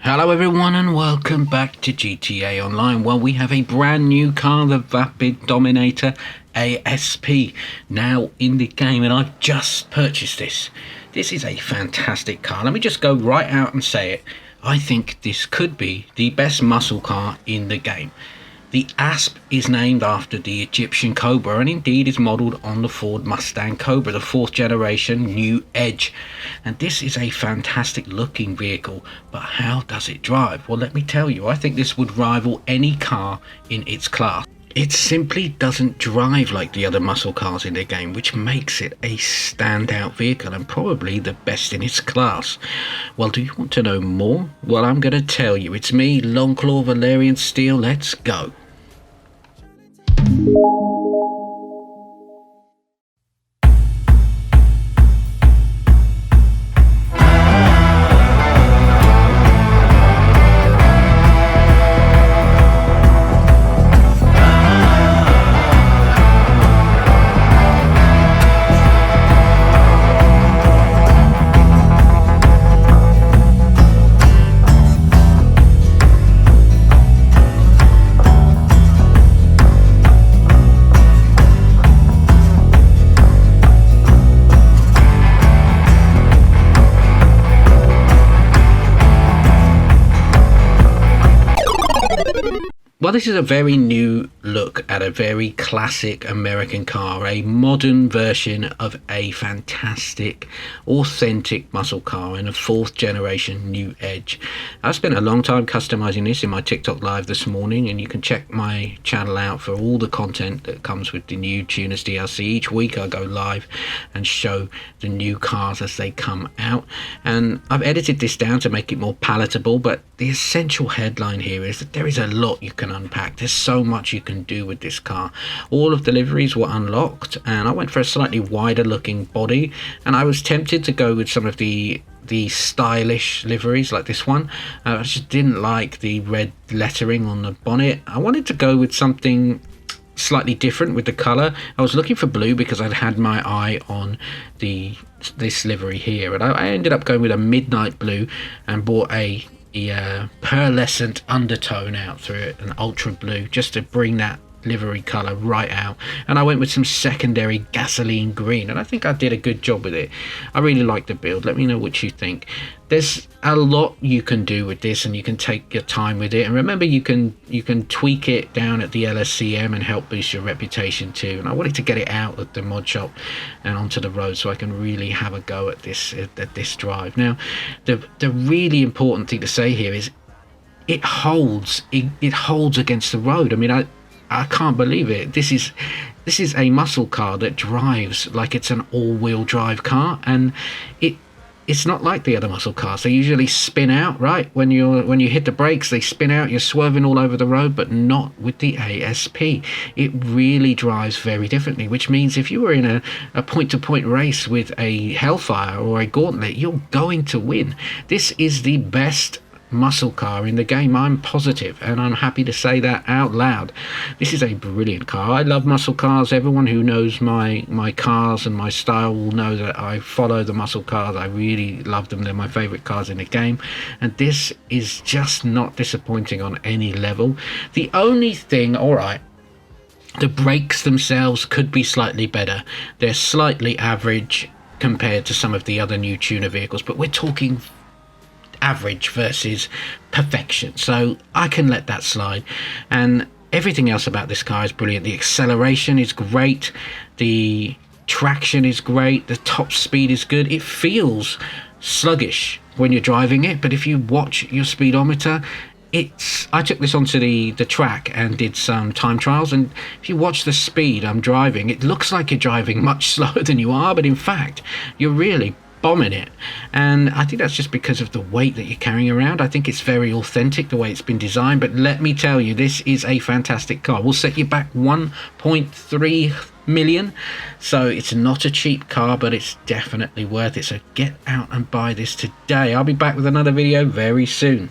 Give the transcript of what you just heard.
Hello everyone and welcome back to GTA Online. Well, we have a brand new car, the Vapid Dominator ASP, now in the game, and I've just purchased this. This is a fantastic car. Let me just go right out and say it. I think this could be the best muscle car in the game. The ASP is named after the Egyptian Cobra and indeed is modelled on the Ford Mustang Cobra, the 4th generation new Edge. And this is a fantastic looking vehicle, but how does it drive? Well, let me tell you, I think this would rival any car in its class. It simply doesn't drive like the other muscle cars in the game, which makes it a standout vehicle and probably the best in its class. Well, do you want to know more? Well, I'm going to tell you. It's me, Longclaw Valyrian Steel. Let's go. Well, this is a very new look at a very classic American car, a modern version of a fantastic, authentic muscle car in a 4th generation new Edge. I spent a long time customizing this in my TikTok live this morning, and you can check my channel out for all the content that comes with the new Tuners DLC. Each week I go live and show the new cars as they come out, and I've edited this down to make it more palatable, but the essential headline here is that there is a lot you can unpack. There's so much you can do with this car. All of the liveries were unlocked, and I went for a slightly wider looking body, and I was tempted to go with some of the stylish liveries like this one. I just didn't like the red lettering on the bonnet. I wanted to go with something slightly different with the color. I was looking for blue because I'd had my eye on this livery here, and I ended up going with a midnight blue and bought a pearlescent undertone out through it, an ultra blue, just to bring that livery color right out. And I went with some secondary gasoline green, and I think I did a good job with it. I really like the build. Let me know what you think. There's a lot you can do with this, and you can take your time with it. And remember, you can tweak it down at the LSCM and help boost your reputation too. And I wanted to get it out of the mod shop and onto the road so I can really have a go at this drive. Now, the really important thing to say here is it holds against the road. I mean, I can't believe it. This is a muscle car that drives like it's an all-wheel drive car, and it's not like the other muscle cars. They usually spin out, right? When you hit the brakes, they spin out. You're swerving all over the road, but not with the ASP. It really drives very differently, which means if you were in a point-to-point race with a Hellfire or a Gauntlet, you're going to win. This is the best muscle car in the game, I'm positive, and I'm happy to say that out loud. This is a brilliant car. I love muscle cars. Everyone who knows my cars and my style will know that I follow the muscle cars. I really love them. They're my favorite cars in the game, and this is just not disappointing on any level. The only thing, all right, the brakes themselves could be slightly better. They're slightly average compared to some of the other new tuner vehicles, but we're talking average versus perfection, so I can let that slide. And everything else about this car is brilliant. The acceleration is great, the traction is great, the top speed is good. It feels sluggish when you're driving it, but if you watch your speedometer, I took this onto the track and did some time trials, and if you watch the speed I'm driving, it looks like you're driving much slower than you are, but in fact you're really bombing it. And I think that's just because of the weight that you're carrying around. I think it's very authentic the way it's been designed, but let me tell you, this is a fantastic car. We'll set you back 1.3 million, so it's not a cheap car, but it's definitely worth it. So get out and buy this today. I'll be back with another video very soon.